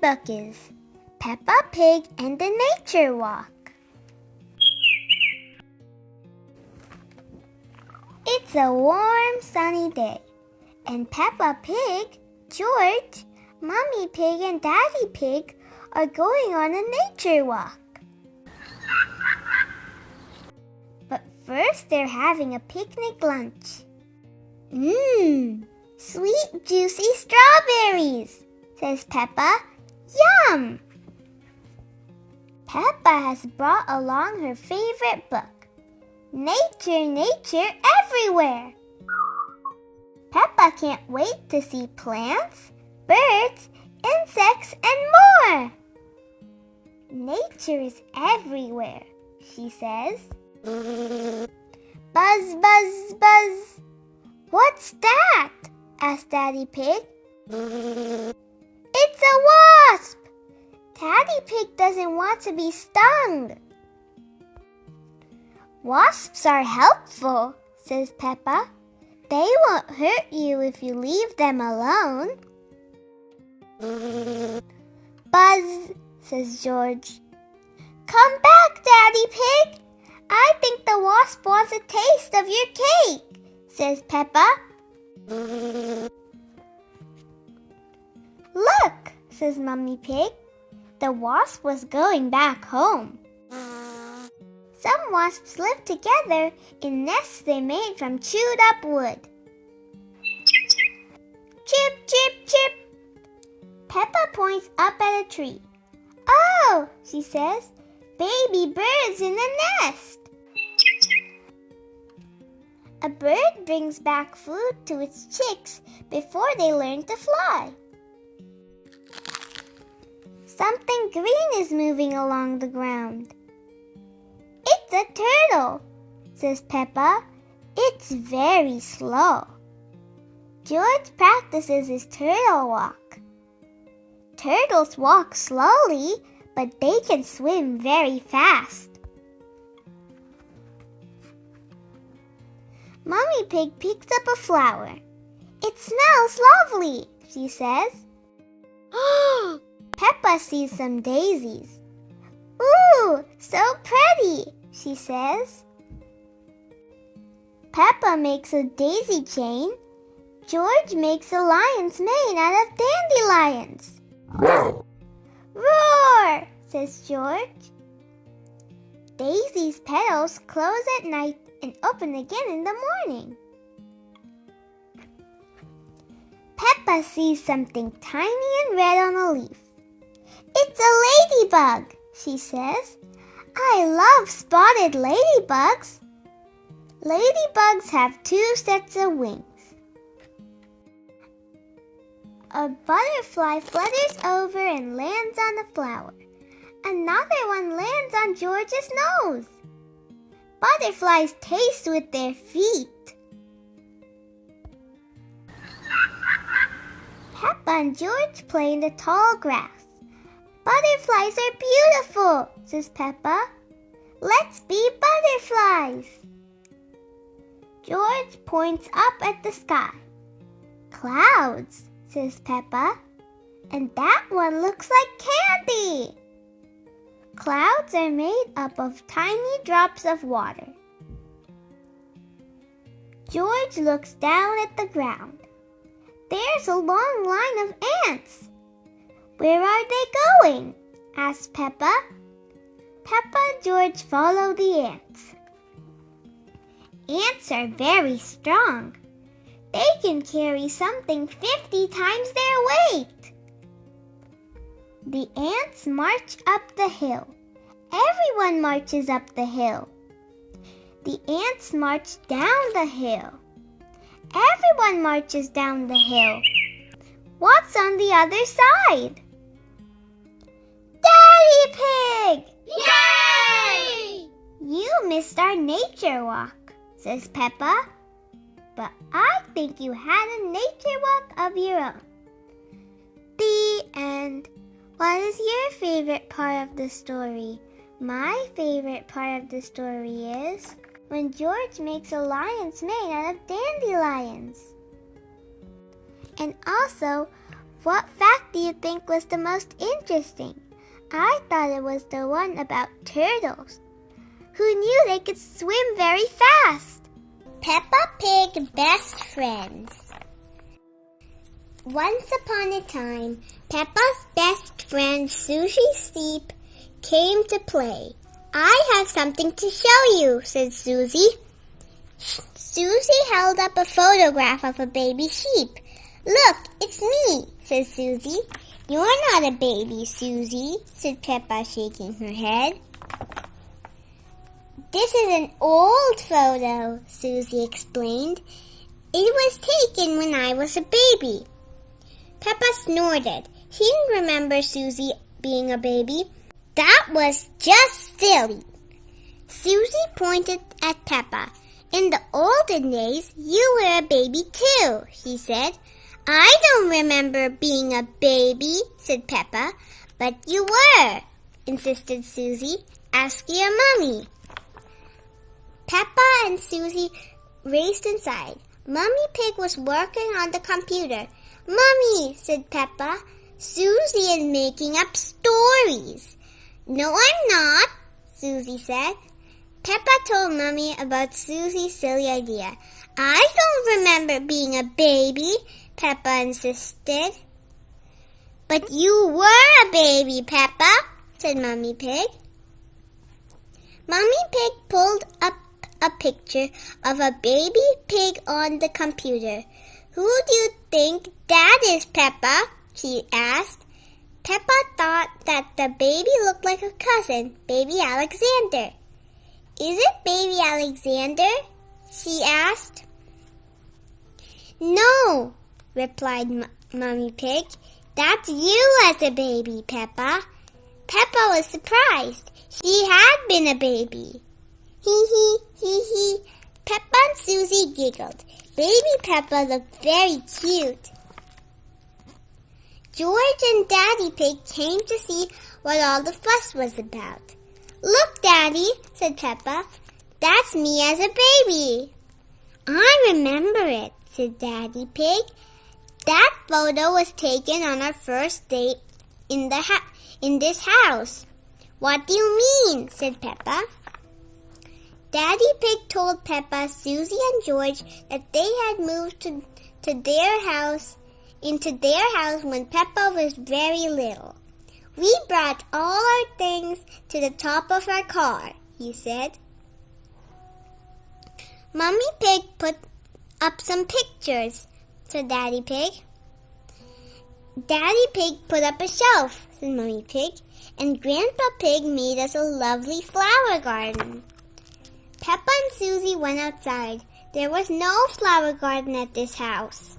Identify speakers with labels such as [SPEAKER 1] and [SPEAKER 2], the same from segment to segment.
[SPEAKER 1] book is Peppa Pig and the Nature Walk. It's a warm, sunny day, and Peppa Pig, George, Mummy Pig, and Daddy Pig are going on a nature walk. But first they're having a picnic lunch. Sweet, juicy strawberries, says Peppa. Yum! Peppa has brought along her favorite book, Nature, Nature Everywhere. Peppa can't wait to see plants, birds, insects, and more. Nature is everywhere, she says. Buzz, buzz, buzz. What's that? Asked Daddy Pig. It's a wasp! Daddy Pig doesn't want to be stung. Wasps are helpful, says Peppa. They won't hurt you if you leave them alone. Buzz, says George. Come back, Daddy Pig. I think the wasp wants a taste of your cake, says Peppa. Look, says Mummy Pig. The wasp was going back home. Some wasps live together in nests they made from chewed up wood. Chip, chip, chip. Peppa points up at a tree. Oh, she says, baby birds in the nest. A bird brings back food to its chicks before they learn to fly. Something green is moving along the ground. It's a turtle, says Peppa. It's very slow. George practices his turtle walk. Turtles walk slowly, but they can swim very fast. Mummy Pig picks up a flower. It smells lovely, she says. Peppa sees some daisies. Ooh, so pretty, she says. Peppa makes a daisy chain. George makes a lion's mane out of dandelions.
[SPEAKER 2] Roar!
[SPEAKER 1] Roar, says George. Daisy's petals close at night and open again in the morning. Peppa sees something tiny and red on a leaf. It's a ladybug, she says. I love spotted ladybugs. Ladybugs have 2 sets of wings. A butterfly flutters over and lands on the flower. Another one lands on George's nose. Butterflies taste with their feet. Peppa and George play in the tall grass. Butterflies are beautiful, says Peppa. Let's be butterflies. George points up at the sky. Clouds, says Peppa. And that one looks like candy. Clouds are made up of tiny drops of water. George looks down at the ground. There's a long line of ants. Where are they going? Asks Peppa. Peppa and George follow the ants. Ants are very strong. They can carry something 50 times their weight. The ants march up the hill. Everyone marches up the hill. The ants march down the hill. Everyone marches down the hill. What's on the other side? Daddy Pig!
[SPEAKER 2] Yay!
[SPEAKER 1] You missed our nature walk, says Peppa. But I think you had a nature walk of your own. The end. What is your favorite part of the story? My favorite part of the story is when George makes a lion's mane out of dandelions. And also What fact do you think was the most interesting? I thought it was the one about turtles. Who knew they could swim very fast?
[SPEAKER 3] Peppa Pig Best Friends. Once upon a time, Peppa's best friend Susie Sheep came to play. I have something to show you, said Susie. Susie held up a photograph of a baby sheep. Look, it's me, said Susie. You're not a baby, Susie, said Peppa, shaking her head. This is an old photo, Susie explained. It was taken when I was a baby. Peppa snorted. She didn't remember Susie being a baby. That was just silly. Susie pointed at Peppa. In the olden days, you were a baby too, she said. I don't remember being a baby, said Peppa. But you were, insisted Susie. Ask your mommy. Peppa and Susie raced inside. Mummy Pig was working on the computer. Mummy, said Peppa, Susie is making up stories. No, I'm not, Susie said. Peppa told Mummy about Susie's silly idea. I don't remember being a baby, Peppa insisted. But you were a baby, Peppa, said Mummy Pig. Mummy Pig pulled up a picture of a baby pig on the computer. Who do you think that is, Peppa? She asked. Peppa thought that the baby looked like her cousin, Baby Alexander. Is it Baby Alexander? She asked. No, replied Mummy Pig. That's you as a baby, Peppa. Peppa was surprised. She had been a baby. Hee hee, hee hee. Peppa and Susie giggled. Baby Peppa looked very cute. George and Daddy Pig came to see what all the fuss was about. Look, Daddy, said Peppa. That's me as a baby. I remember it, said Daddy Pig. That photo was taken on our first date in this house. What do you mean? Said Peppa. Daddy Pig told Peppa, Susie, and George that they had moved into their house when Peppa was very little. We brought all our things to the top of our car, he said. Mummy Pig put up some pictures, said Daddy Pig. Daddy Pig put up a shelf, said Mummy Pig, and Grandpa Pig made us a lovely flower garden. Peppa and Susie went outside. There was no flower garden at this house.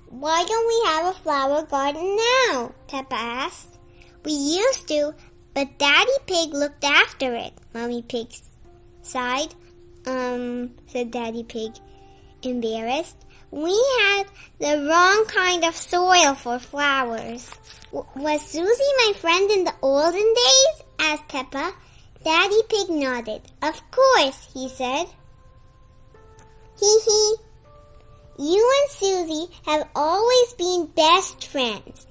[SPEAKER 3] Why don't we have a flower garden now? Peppa asked. We used to, but Daddy Pig looked after it, Mummy Pig sighed. Said Daddy Pig, embarrassed. We had the wrong kind of soil for flowers. Was Susie my friend in the olden days? Asked Peppa. Daddy Pig nodded. Of course, he said. Hee hee. You and Susie have always been best friends.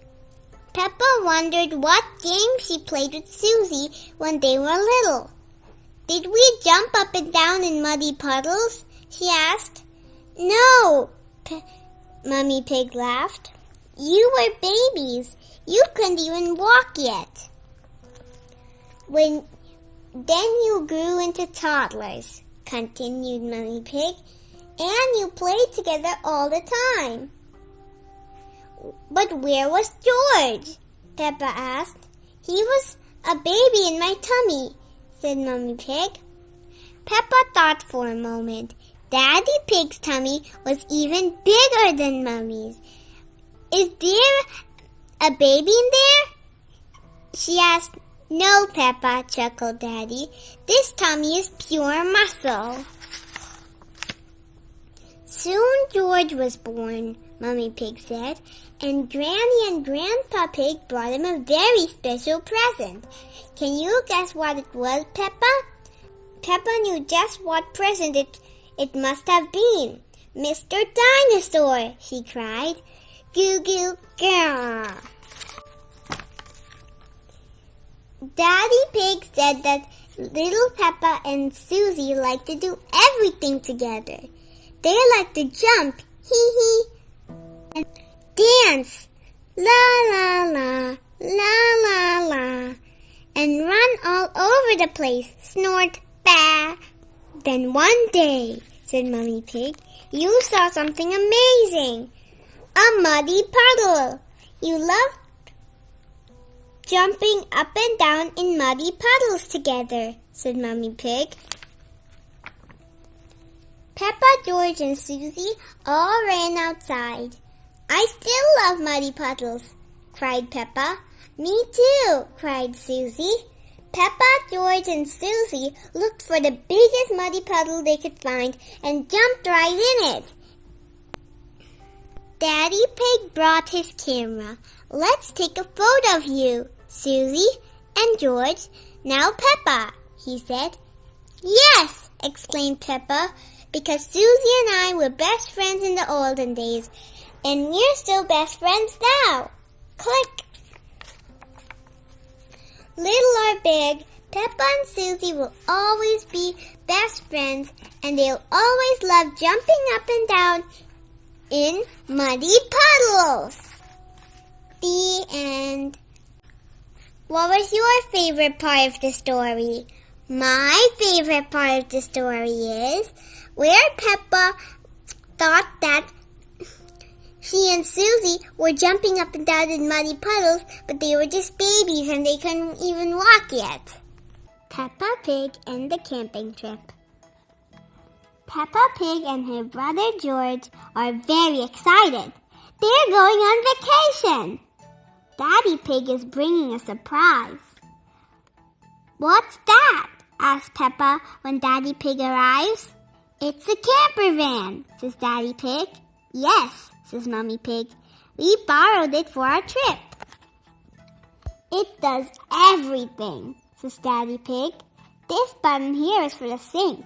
[SPEAKER 3] Peppa wondered what game she played with Susie when they were little. Did we jump up and down in muddy puddles? She asked. No, Mummy Pig laughed. You were babies. You couldn't even walk yet. Then you grew into toddlers, continued Mummy Pig, and you played together all the time. But where was George? Peppa asked. He was a baby in my tummy, said Mummy Pig. Peppa thought for a moment. Daddy Pig's tummy was even bigger than Mummy's. Is there a baby in there? She asked. No, Peppa, chuckled Daddy. This tummy is pure muscle. Soon George was born, Mummy Pig said, and Granny and Grandpa Pig brought him a very special present. Can you guess what it was, Peppa? Peppa knew just what present it must have been. Mr. Dinosaur, she cried. Goo goo grrr. Daddy Pig said that little Peppa and Susie like to do everything together. They like to jump, hee hee, and dance, la la la, la la la, and run all over the place, snort, bah. Then one day, said Mummy Pig, you saw something amazing. A muddy puddle. You love jumping up and down in muddy puddles together, said Mummy Pig. Peppa, George, and Susie all ran outside. I still love muddy puddles, cried Peppa. Me too, cried Susie. Peppa, George, and Susie looked for the biggest muddy puddle they could find and jumped right in it. Daddy Pig brought his camera. Let's take a photo of you, Susie and George. Now Peppa, he said. Yes, exclaimed Peppa, because Susie and I were best friends in the olden days, and we're still best friends now. Click. Little or big, Peppa and Susie will always be best friends, and they'll always love jumping up and down in muddy puddles. The end. What was your favorite part of the story? My favorite part of the story is where Peppa thought that she and Susie were jumping up and down in muddy puddles, but they were just babies and they couldn't even walk yet. Peppa Pig and the camping trip. Peppa Pig and her brother George are very excited. They're going on vacation. Daddy Pig is bringing a surprise. What's that? asked Peppa when Daddy Pig arrives. It's a camper van, says Daddy Pig. Yes, says Mummy Pig. We borrowed it for our trip. It does everything, says Daddy Pig. This button here is for the sink,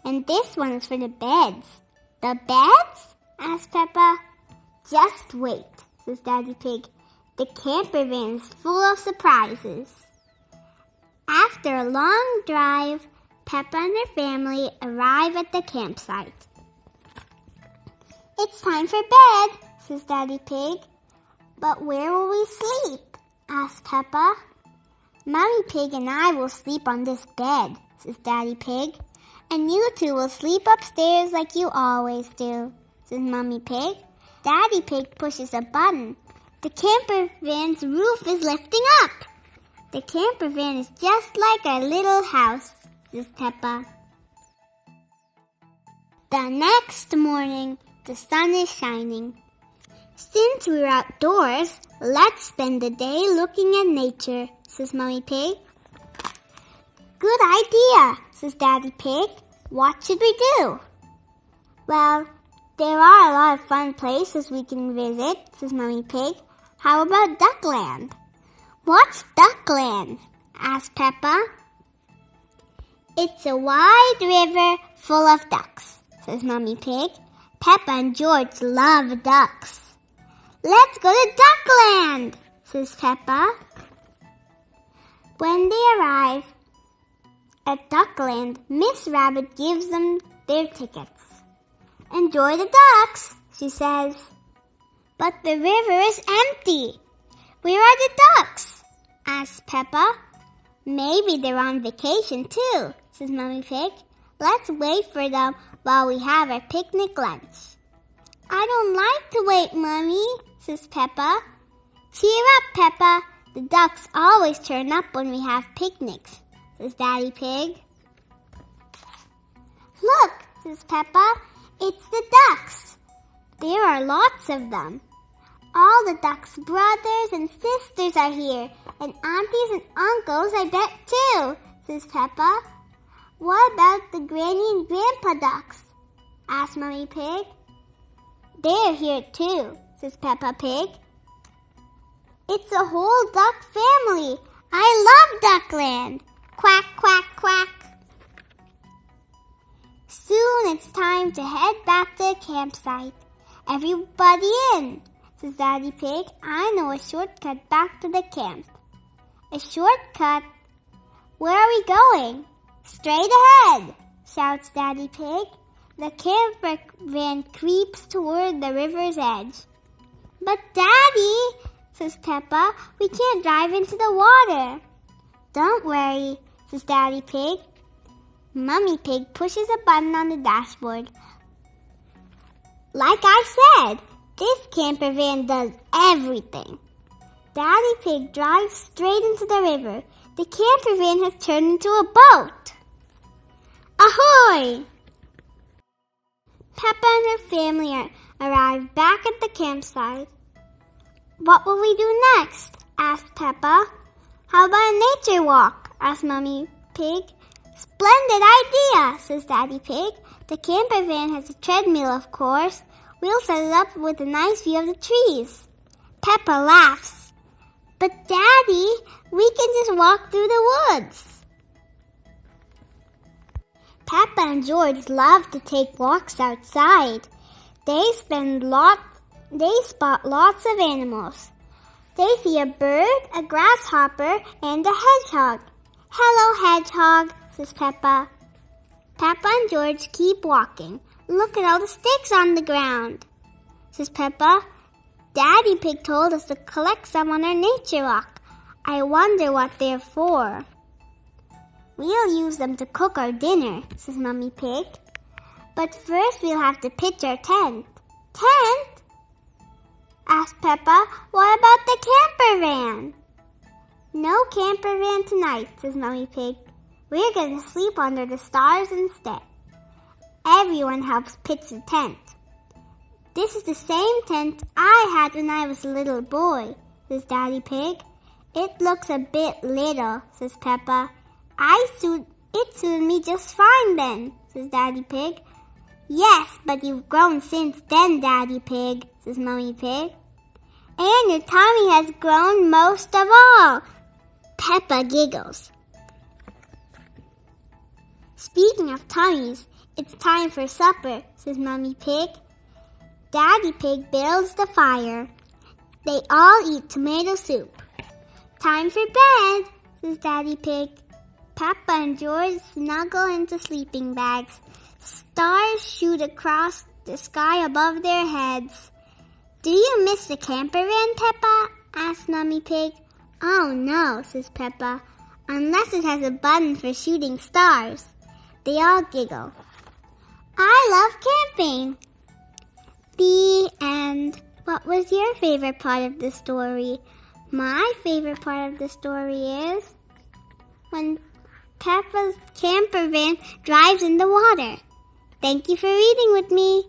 [SPEAKER 3] and this one is for the beds. The beds? asked Peppa. Just wait, says Daddy Pig. The camper van is full of surprises. After a long drive, Peppa and her family arrive at the campsite. It's time for bed, says Daddy Pig. But where will we sleep? asked Peppa. Mummy Pig and I will sleep on this bed, says Daddy Pig. And you two will sleep upstairs like you always do, says Mummy Pig. Daddy Pig pushes a button. The camper van's roof is lifting up. The camper van is just like our little house, says Peppa. The next morning, the sun is shining. Since we're outdoors, let's spend the day looking at nature, says Mummy Pig. Good idea, says Daddy Pig. What should we do? Well, there are a lot of fun places we can visit, says Mummy Pig. How about Duckland? What's Duckland? asked Peppa. It's a wide river full of ducks, says Mummy Pig. Peppa and George love ducks. Let's go to Duckland, says Peppa. When they arrive at Duckland, Miss Rabbit gives them their tickets. Enjoy the ducks, she says. But the river is empty. Where are the ducks? asked Peppa. Maybe they're on vacation too, says Mummy Pig. Let's wait for them while we have our picnic lunch. I don't like to wait, Mummy, says Peppa. Cheer up, Peppa. The ducks always turn up when we have picnics, says Daddy Pig. Look, says Peppa. It's the ducks. There are lots of them. All the ducks' brothers and sisters are here, and aunties and uncles, I bet too, says Peppa. What about the Granny and Grandpa ducks? asked Mummy Pig. They're here too, says Peppa Pig. It's a whole duck family. I love Duckland. Quack, quack, quack. Soon it's time to head back to the campsite. Everybody in, says Daddy Pig. I know a shortcut back to the camp. A shortcut? Where are we going? Straight ahead, shouts Daddy Pig. The camper van creeps toward the river's edge. But Daddy, says Peppa, we can't drive into the water. Don't worry, says Daddy Pig. Mummy Pig pushes a button on the dashboard. Like I said, this camper van does everything. Daddy Pig drives straight into the river. The camper van has turned into a boat. Ahoy! Peppa and her family arrive back at the campsite. What will we do next? Asked Peppa. How about a nature walk? Asked Mummy Pig. Splendid idea, says Daddy Pig. The camper van has a treadmill, of course. We'll set it up with a nice view of the trees. Peppa laughs. But Daddy, we can just walk through the woods. Peppa and George love to take walks outside. They spot lots of animals. They see a bird, a grasshopper, and a hedgehog. Hello, hedgehog, says Peppa. Peppa and George keep walking. Look at all the sticks on the ground, says Peppa. Daddy Pig told us to collect some on our nature walk. I wonder what they're for. We'll use them to cook our dinner, says Mummy Pig. But first we'll have to pitch our tent. Tent? Asked Peppa. What about the camper van? No camper van tonight, says Mummy Pig. We're going to sleep under the stars instead. Everyone helps pitch the tent. This is the same tent I had when I was a little boy, says Daddy Pig. It looks a bit little, says Peppa. It suited me just fine then, says Daddy Pig. Yes, but you've grown since then, Daddy Pig, says Mummy Pig. And your tummy has grown most of all. Peppa giggles. Speaking of tummies, it's time for supper, says Mummy Pig. Daddy Pig builds the fire. They all eat tomato soup. Time for bed, says Daddy Pig. Peppa and George snuggle into sleeping bags. Stars shoot across the sky above their heads. Do you miss the camper van, Peppa? Asks Mummy Pig. Oh no, says Peppa, unless it has a button for shooting stars. They all giggle. I love camping. The end. What was your favorite part of the story? My favorite part of the story is when Peppa's camper van drives in the water. Thank you for reading with me.